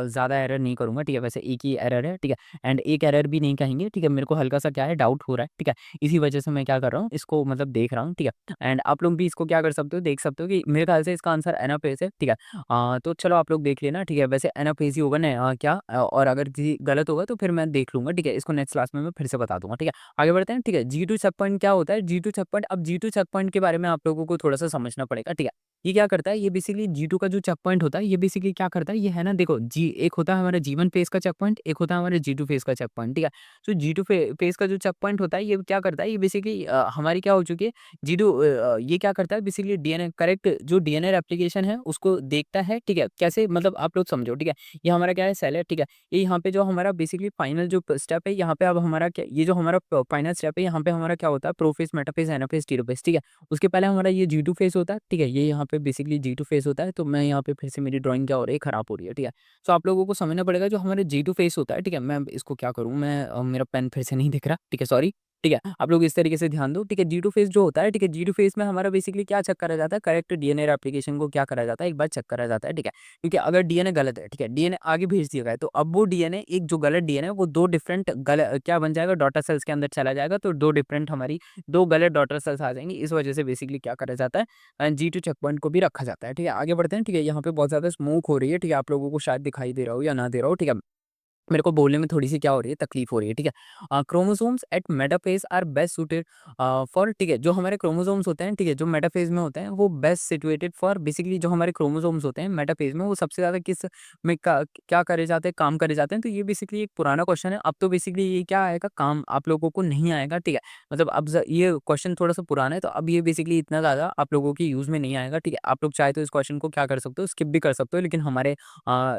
ज़्यादा एरर नहीं करूँगा, ठीक है? वैसे एक ही एरर है, ठीक है? एंड एक एरर भी नहीं कहेंगे, ठीक है? मेरे को हल्का-सा क्या है डाउट हो रहा है, ठीक है? इसी वजह से मैं क्या कर रहा हूँ, इसको मतलब देख रहा हूँ, ठीक है? एंड आप लोग भी इसको क्या कर सकते हो, देख सकते हो कि मेरे ख्याल से इसका आंसर एनाफेज है, ठीक है? तो चलो आप लोग देख लेना, ठीक है? वैसे एनाफेज ही होगा ना, क्या और अगर किसी गलत होगा तो फिर मैं देख लूँगा, ठीक है? इसको नेक्स्ट क्लास में मैं फिर से बता दूँगा, ठीक है? आगे बढ़ते हैं, ठीक है? जी टू चेक पॉइंट क्या होता है? जी टू चेक पॉइंट, अब जी टू चेक पॉइंट के बारे में आप लोगों को थोड़ा-सा समझना पड़ेगा, ठीक है? ये क्या करता है? ये बेसिकली जी टू का जो चेक पॉइंट होता है, ये बेसिकली क्या करता है? ये है ना देखो जी एक होता है हमारा जी1 फेज़ का चेक पॉइंट, एक होता है हमारा जी टू फेज़ का चेक पॉइंट, ठीक है? तो जी टू फेज़ का जो चेक पॉइंट होता है, ये क्या करता है? ये बेसिकली हमारी क्या हो चुकी है, ये क्या करता है बेसिकली डीएनए करेक्ट जो डीएनए रेप्लिकेशन है, उसको देखता है, ठीक है? कैसे मतलब आप लोग समझो, ठीक है? ये हमारा क्या है सेल है, ठीक है? ये यहाँ पे जो हमारा बेसिकली फाइनल जो स्टेप है, यहाँ पे अब हमारा क्या ये जो हमारा फाइनल स्टेप है, यहाँ पे हमारा क्या होता है प्रोफेज़, मेटाफेज़, एनाफेज़, टेलोफेज़, ठीक है? उसके पहले हमारा ये जी टू फेज़ होता है, ठीक है? ये यहाँ पे बेसिकली जी टू फेज़ होता है, तो मैं यहाँ पे फिर से मेरी ड्राइंग क्या हो रही है, खराब हो रही है, ठीक है? सो आप लोगों को समझना पड़ेगा जो हमारे जी टू फेज़ होता है, ठीक है? मैं इसको क्या करूँ, मेरा पेन फिर से नहीं दिख रहा, ठीक है? सॉरी। ठीक है, आप लोग इस तरीके से ध्यान दो, ठीक है। G2 फेज़ जो होता है, ठीक है, G2 फेज़ में हमारा बेसिकली क्या चेक करा जाता है, करेक्ट डीएनए रेप्लिकेशन को क्या करा जाता है, एक बार चेक करा जाता है, ठीक है। क्योंकि अगर डीएनए गलत है, ठीक है, डीएनए आगे भेज दिया गया है, तो अब वो डीएनए एक जो गलत डीएनए है, वो 2 डिफरेंट क्या बन जाएगा, डॉटर सेल्स के अंदर चला जाएगा, तो 2 डिफरेंट हमारी 2 गलत डॉटर सेल्स आ जाएँगी। इस वजह से बेसिकली क्या करा जाता है, G2 चेक पॉइंट को भी रखा जाता है, ठीक है। आगे बढ़ते हैं, ठीक है, यहाँ पे बहुत ज़्यादा स्मोक हो रही है, ठीक है, आप लोगों को शायद दिखाई दे रहा हो या ना दे रहा हो, ठीक है। मेरे को बोलने में थोड़ी-सी क्या हो रही है, तकलीफ हो रही है, ठीक है। Chromosomes at metaphase are best suited for, ठीक है, जो हमारे क्रोमोसोम्स होते हैं, ठीक है, जो मेटाफ़ेज़ में होते हैं, वो बेस्ट सिचुएटेड फॉर बेसिकली जो हमारे क्रोमोसोम्स होते हैं मेटाफ़ेज़ में, वो सबसे ज़्यादा किस में का क्या करे जाते हैं, काम करे जाते हैं। तो ये बेसिकली एक पुराना क्वेश्चन है, अब तो बेसिकली ये क्या आएगा, काम आप लोगों को नहीं आएगा, ठीक है। मतलब अब ये क्वेश्चन थोड़ा-सा पुराना है, तो अब ये बेसिकली इतना ज़्यादा आप लोगों के यूज़ में नहीं आएगा, ठीक है। आप लोग चाहे तो इस क्वेश्चन को क्या कर सकते हो, स्किप भी कर सकते हो, लेकिन हमारे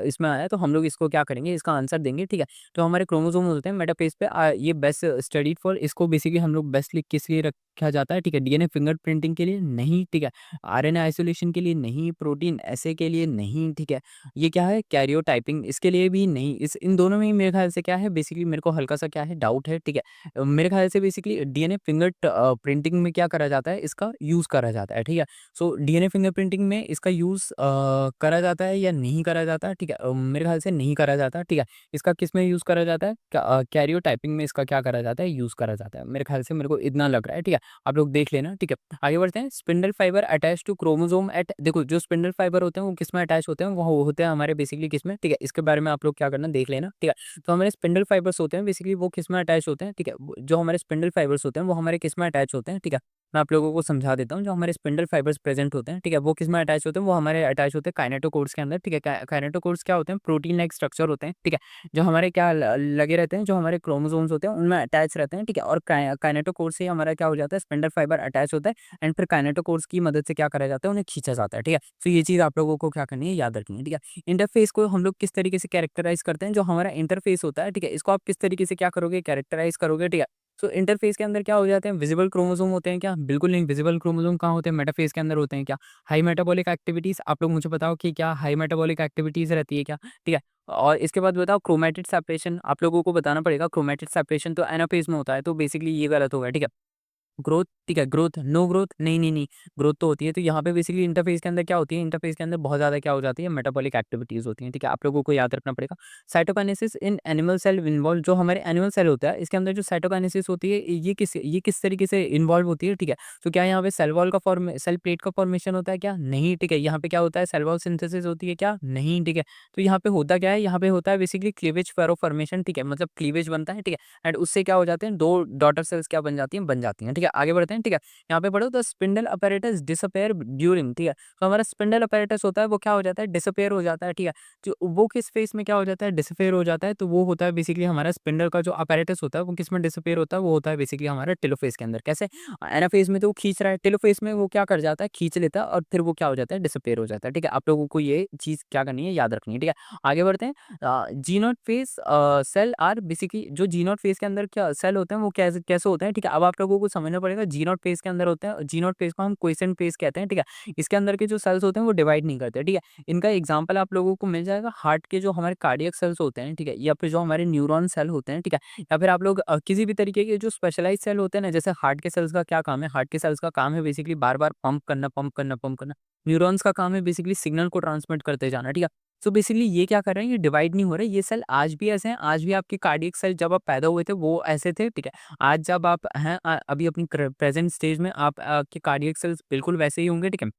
इसमें आया है, तो हम लोग इसको क्या करेंगे, इसका आंसर देंगे, ठीक है। तो हमारे क्रोमोसोम होते हैं मेटाफेज पे ये बेस्ट स्टडीड फॉर, इसको बेसिकली हम लोग बेस्ट किस लिए रखा जाता है, ठीक है, डीएनए फिंगरप्रिंटिंग के लिए नहीं, ठीक है, आरएनए आइसोलेशन के लिए नहीं, प्रोटीन एसे के लिए नहीं, ठीक है, ये क्या है, कैरियोटाइपिंग इसके लिए भी नहीं। इस इन दोनों में ही मेरे ख्याल से क्या है, बेसिकली मेरे को हल्का सा क्या है, डाउट है, ठीक है। मेरे ख्याल से बेसिकली डीएनए प्रिंटिंग में क्या करा जाता है, इसका यूज करा जाता है, ठीक है। सो डीएनए फिंगरप्रिंटिंग में इसका यूज करा जाता है या नहीं करा जाता, ठीक है, मेरे ख्याल से नहीं करा जाता, ठीक है। इसका किस में यूज़ करा जाता है? कैरियोटाइपिंग में इसका क्या करा जाता है? यूज़ करा जाता है। मेरे ख़्याल से मेरे को इतना लग रहा है, ठीक है? आप लोग देख लेना, ठीक है? आगे बढ़ते हैं। Spindle fibre attach to chromosome at, देखो जो स्पिंडल फाइबर होते हैं वो किस में अटैच होते हैं? वो होते हैं हमारे बेसिकली किस में? ठीक है? इसके बारे में आप लोग क्या करना देख लेना, ठीक है? तो हमारे स्पिंडल फाइबर्स होते हैं बेसिकली वो किस में अटैच होते हैं? ठीक है? जो हमारे स्पिंडल फाइबर्स होते हैं वो हमारे किस में अटैच होते हैं? ठीक है? मैं आप लोगों को समझा देता हूँ, जो हमारे स्पिंडल फाइबर्स प्रेज़ेंट होते हैं, ठीक है? वो किस में अटैच होते हैं? वो हमारे अटैच होते हैं काइनेटोकोर्स के अंदर, ठीक है? काइनेटोकोर्स क्या होते हैं? प्रोटीन लाइक स्ट्रक्चर होते हैं, ठीक है? जो हमारे क्या लगे रहते हैं, जो हमारे क्रोमोसोम्स होते हैं उनमें अटैच रहते हैं, ठीक है? और काइनेटोकोर से ही हमारा क्या हो जाता है, स्पिंडल फाइबर अटैच होता है एंड फिर काइनेटोकोर्स की मदद से क्या करा जाता है, उन्हें खींचा जाता है, ठीक है? तो ये चीज़ आप लोगों को क्या करनी है, याद रखनी है, ठीक है? इंटरफ़ेस को हम लोग किस तरीके से कैरेक्टराइज़ करते हैं, जो हमारा इंटरफ़ेस होता है, ठीक है? इसको आप किस तरीके से क्या करोगे, कैरेक्टराइज़ करोगे, ठीक है? सो इंटरफ़ेस के अंदर क्या हो जाते हैं, विज़िबल क्रोमोसोम होते हैं क्या? बिल्कुल नहीं, विज़िबल क्रोमोसोम कहाँ होते हैं, मेटाफ़ेस के अंदर होते हैं क्या? हाई मेटाबॉलिक एक्टिविटीज़, आप लोग मुझे बताओ कि क्या हाई मेटाबॉलिक एक्टिविटीज़ रहती है क्या? ठीक है? और इसके बाद बताओ क्रोमैटिड सेपरेशन, आप लोगों को बताना पड़ेगा, क्रोमैटिड सेपरेशन तो एनाफ़ेज़ में होता है, तो बेसिकली ये गलत होगा, ठीक है? ग्रोथ, ठीक है, ग्रोथ, नो ग्रोथ, नहीं, नहीं, नहीं, ग्रोथ तो होती है। तो यहाँ पे बेसिकली इंटरफ़ेस के अंदर क्या होती है, इंटरफ़ेस के अंदर बहुत ज़्यादा क्या हो जाती है, मेटाबॉलिक एक्टिविटीज़ होती हैं, ठीक है? आप लोगों को याद रखना पड़ेगा। Cytokinesis in animal cell involve, जो हमारे एनिमल सेल होता है, इसके अंदर जो साइटोकाइनेसिस होती है, ये किस तरीके से इन्वॉल्व होती है, ठीक है? तो क्या यहाँ पे सेल प्लेट का फॉर्मेशन होता है क्या? नहीं, ठीक है। यहाँ पे क्या होता है, सेल वॉल सिंथेसिस होती है क्या? नहीं, ठीक है। तो यहाँ पे होता क्या है, यहाँ पे होता है बेसिकली क्लीवेज फेरो फॉर्मेशन, ठीक है? मतलब क्लीवेज बनता है, ठीक है? एंड उससे क्या हो जाते हैं, 2 डॉटर सेल्स क्या बन जाती हैं, ठीक है? आगे बढ़ते हैं, ठीक है? यहाँ पे पढ़ो, the spindle apparatus disappear during, ठीक है? तो हमारा स्पिंडल अपैरेटस होता है, वो क्या हो जाता है, डिसअपियर हो जाता है, ठीक है? जो वो किस फेज़ में क्या हो जाता है, डिसअपियर हो जाता है, तो वो होता है बेसिकली हमारा स्पिंडल का जो अपैरेटस होता है, वो किस में डिसअपियर होता है, वो होता है बेसिकली हमारा टेलोफ़ेज़ के अंदर। कैसे? एनाफ़ेज़ में तो वो खींच रहा है, टेलोफ़ेज़ में वो क्या कर जाता है, खींच लेता है और फिर वो क्या हो जाता है, डिसअपियर हो जाता है, ठीक है? आप लोगों को ये चीज़ क्या करनी है, याद रखनी है, ठीक है? आगे बढ़ते हैं। जी-नॉट फ़ेज़ सेल आर बेसिकली, जो जी-नॉट फ़ेज़ के अंदर क्या सेल होते हैं, वो कैसे कैसे होते हैं, ठीक है? अब आप लोगों को समझना पड़ेगा, जी-नॉट फ़ेज़ के अंदर होते हैं, जी-नॉट फ़ेज़ को हम क्वेसेंट फ़ेज़ कहते हैं, ठीक है? इसके अंदर के जो सेल्स होते हैं, वो डिवाइड नहीं करते, ठीक है? इनका एग्ज़ाम्पल आप लोगों को मिल जाएगा, हार्ट के जो हमारे कार्डियक सेल्स होते हैं, ठीक है? या फिर जो हमारे न्यूरॉन सेल होते हैं, ठीक है? या फिर आप लोग किसी भी तरीके के जो स्पेशलाइज़्ड सेल होते हैं ना, जैसे हार्ट के सेल्स का क्या काम है? हार्ट के सेल्स का काम है बेसिकली बार-बार पंप करना, पंप करना, पंप करना। न्यूरॉन्स का काम है बेसिकली सिग्नल को ट्रांसमिट करते जाना, ठीक है? सो बेसिकली ये क्या कर रहे हैं, ये डिवाइड नहीं हो रहे, ये सेल आज भी ऐसे हैं, आज भी आपके कार्डियक सेल जब आप पैदा हुए थे वो ऐसे थे, ठीक है? आज जब आप हैं अभी अपनी प्रेजेंट स्टेज में आप के कार्डियक सेल्स बिल्कुल वैसे ही होंगे, ठीक है?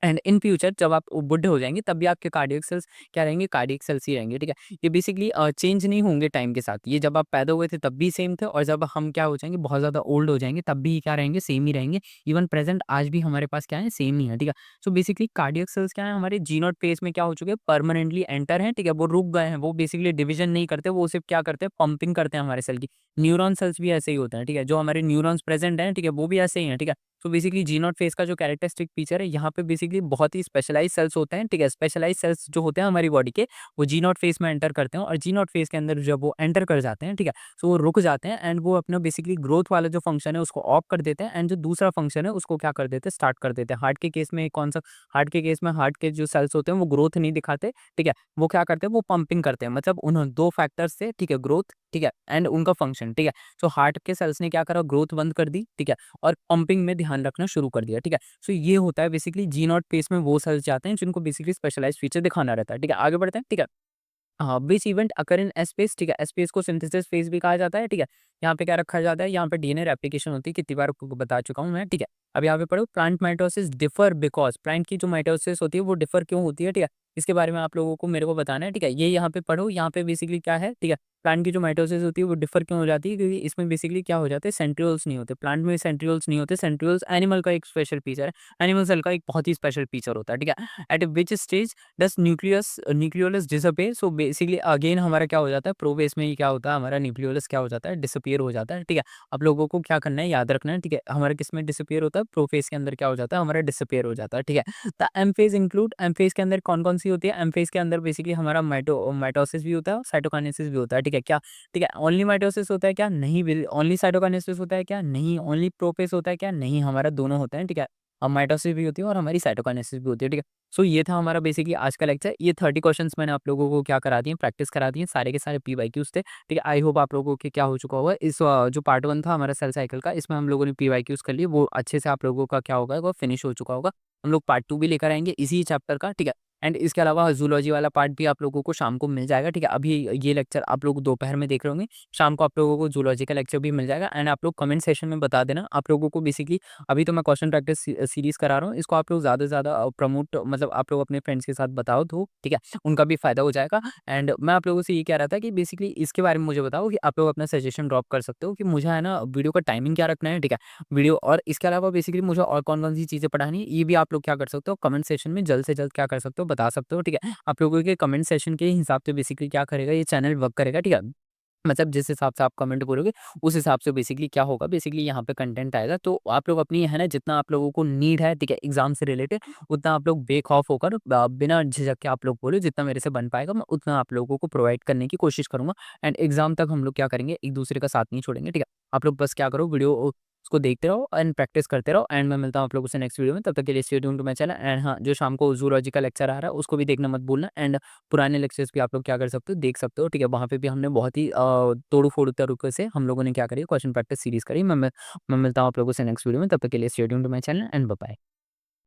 एंड इन फ्यूचर जब आप बुड्ढे हो जाएँगे तब भी आपके कार्डियक सेल्स क्या रहेंगे, कार्डियक सेल्स ही रहेंगे, ठीक है? ये बेसिकली चेंज नहीं होंगे टाइम के साथ। ये जब आप पैदा हुए थे तब भी सेम थे और जब हम क्या हो जाएँगे, बहुत ज़्यादा ओल्ड हो जाएँगे तब भी क्या रहेंगे, सेम ही रहेंगे। इवन प्रेज़ेंट आज भी हमारे पास क्या है, सेम ही है, ठीक है? सो बेसिकली कार्डियक सेल्स क्या है, हमारे जी नॉट फेज़ में क्या हो चुके हैं, परमानेंटली एंटर हैं, ठीक है? वो रुक गए हैं, वो बेसिकली डिवीज़न नहीं करते, वो सिर्फ़ क्या करते हैं, पंपिंग करते हैं हमारे सेल की। न्यूरॉन सेल्स भी ऐसे ही होते हैं, ठीक है? जो हमारे न्यूरॉन्स प्रेज़ेंट हैं, ठीक है? वो भी ऐसे ही हैं, ठीक है? तो बेसिकली जी नॉट फेज़ का जो कैरेक्टरिस्टिक फीचर है, यहाँ पे बेसिकली बहुत ही स्पेशलाइज़ सेल्स होते हैं, ठीक है? स्पेशलाइज़ सेल्स जो होते हैं हमारी बॉडी के, वो जी नॉट फेज़ में एंटर करते हैं और जी नॉट फेज़ के अंदर जब वो एंटर कर जाते हैं, ठीक है? सो वो रुक जाते हैं एंड वो अपना बेसिकली ग्रोथ वाला जो फंक्शन है उसको ऑफ कर देते हैं एंड जो दूसरा फंक्शन है उसको क्या कर देते हैं, स्टार्ट कर देते हैं। हार्ट के केस में कौन-सा, हार्ट के केस में हार्ट के जो सेल्स होते हैं वो ग्रोथ नहीं दिखाते, ठीक है? वो क्या करते हैं, वो पंपिंग करते हैं। मतलब उन 2 फैक्टर्स से, ठीक है? ग्रोथ, ठीक है? एंड उनका फंक्शन। कंट्रैक्शन, ठीक है। सो हार्ट के सेल्स ने क्या करा, ग्रोथ बंद कर दी, ठीक है, और पंपिंग में ध्यान रखना शुरू कर दिया, ठीक है। सो ये होता है बेसिकली जी नॉट फेस में वो सेल्स जाते हैं जिनको बेसिकली स्पेशलाइज्ड फीचर दिखाना रहता है, ठीक है। आगे बढ़ते हैं, ठीक है। हाँ, which event occur in S phase, ठीक है, एस फेज़ को सिंथेसिस फेज़ भी कहा जाता है, ठीक है। यहाँ पे क्या रखा जाता है, यहाँ पे डीएनए रेप्लिकेशन होती है, कितनी बार आपको बता चुका हूँ मैं, ठीक है। अब यहाँ पे पढ़ो, plant mitosis differ because, plant की जो माइटोसिस होती है वो डिफर क्यों होती है, ठीक है। इसके बारे में आप लोगों को मेरे को बताना है, ठीक है। ये यहाँ पे पढ़ो, यहाँ पे बेसिकली क्या है, ठीक है। प्लांट की जो माइटोसिस होती है वो डिफर क्यों हो जाती है, क्योंकि इसमें बेसिकली क्या हो जाता है, सेंट्रियोल्स नहीं होते, प्लांट में सेंट्रियोल्स नहीं होते। सेंट्रियोल्स एनिमल का एक स्पेशल फीचर है, एनिमल सेल का एक बहुत ही स्पेशल फीचर होता है, ठीक है। Eight which stage does nucleolus disappear, so basically again हमारा क्या हो जाता है, प्रोफेज में ही क्या होता है, हमारा न्यूक्लियोलस क्या हो जाता है, डिसअपियर हो जाता है, ठीक है। आप लोगों को क्या करना है, याद रखना है, ठीक है। हमारा किस में डिसअपियर होता है, प्रोफेज के अंदर क्या हो जाता है, हमारा डिसअपियर हो जाता है, ठीक है। The M phase include, M phase के अंदर कौन-कौन सी होती है, एम फेज के अंदर बेसिकली हमारा माइटोसिस भी होता है और साइटोकाइनेसिस भी होता है, ठीक है। क्या, ठीक है, ओनली माइटोसिस होता है क्या? नहीं। ओनली साइटोकाइनेसिस होता है क्या? नहीं। ओनली प्रोफेज होता है क्या? नहीं, हमारा दोनों होते हैं, ठीक है। माइटोसिस भी होती है और हमारी साइटोकाइनेसिस भी होती है, ठीक है। सो ये था हमारा बेसिकली आज का लेक्चर। ये 30 क्वेश्चंस मैंने आप लोगों को क्या करा दिए, प्रैक्टिस करा दिए, सारे के सारे पीवाईक्यूज थे, ठीक है। आई होप आप लोगों के क्या हो चुका होगा, इस जो पार्ट 1 था हमारा सेल साइकिल का, इसमें हम लोगों ने पीवाईक्यूज कर लिए, वो अच्छे से आप लोगों का क्या होगा, वो फिनिश हो चुका होगा। हम लोग पार्ट 2 भी लेकर आएँगे इसी चैप्टर का, ठीक है। एंड इसके अलावा ज़ूलॉजी वाला पार्ट भी आप लोगों को शाम को मिल जाएगा, ठीक है। अभी ये लेक्चर आप लोग दोपहर में देख रहे होंगे, शाम को आप लोगों को ज़ूलॉजी का लेक्चर भी मिल जाएगा। एंड आप लोग कमेंट सेक्शन में बता देना आप लोगों को बेसिकली, अभी तो मैं क्वेश्चन प्रैक्टिस सीरीज़ करा रहा हूँ, इसको आप लोग ज़्यादा से ज़्यादा प्रमोट, मतलब आप लोग अपने फ्रेंड्स के साथ बताओ तो, ठीक है, उनका भी फ़ायदा हो जाएगा। एंड मैं आप लोगों से ये कह रहा था कि बेसिकली इसके बारे में मुझे बताओ कि आप लोग अपना सजेशन ड्रॉप कर सकते हो कि मुझे है ना वीडियो का टाइमिंग क्या रखना है, ठीक है, वीडियो, और इसके अलावा बेसिकली मुझे और कौन-कौन सी चीज़ें पढ़ानी है, ये भी आप लोग क्या कर सकते हो, कमेंट सेक्शन में जल्द से जल्द क्या कर सकते हो, बता सकते हो, ठीक है। आप लोगों के कमेंट सेक्शन के हिसाब से बेसिकली क्या करेगा, ये चैनल वर्क करेगा, ठीक है। मतलब जिस हिसाब से आप कमेंट बोलोगे, उस हिसाब से बेसिकली क्या होगा, बेसिकली यहाँ पे कंटेंट आएगा। तो आप लोग अपनी है ना, जितना आप लोगों को नीड है, ठीक है, एग्ज़ाम से रिलेटेड, उतना आप लोग बेखौफ होकर बिना झिझक के आप लोग बोलो, जितना मेरे से बन पाएगा मैं उतना आप लोगों को प्रोवाइड करने की कोशिश करूँगा। एंड एग्ज़ाम तक हम लोग क्या करेंगे, एक-दूसरे का साथ नहीं छोड़ेंगे, ठीक है। आप लोग बस क्या करो, वीडियो उसको देखते रहो एंड प्रैक्टिस करते रहो। एंड मैं मिलता हूँ आप लोगों से नेक्स्ट वीडियो में, तब तक के लिए stay tuned to my channel. And हाँ, जो शाम को ज़ूलॉजी का लेक्चर आ रहा है उसको भी देखना मत भूलना। एंड पुराने लेक्चर्स भी आप लोग क्या कर सकते हो, देख सकते हो, ठीक है। वहाँ पे भी हमने बहुत ही तोड़-फोड़ तरीके से हम लोगों ने क्या करी, क्वेश्चन प्रैक्टिस सीरीज़ करी। मैं मिलता हूँ आप लोगों से नेक्स्ट वीडियो में, तब तक के लिए stay tuned to my channel and bye bye.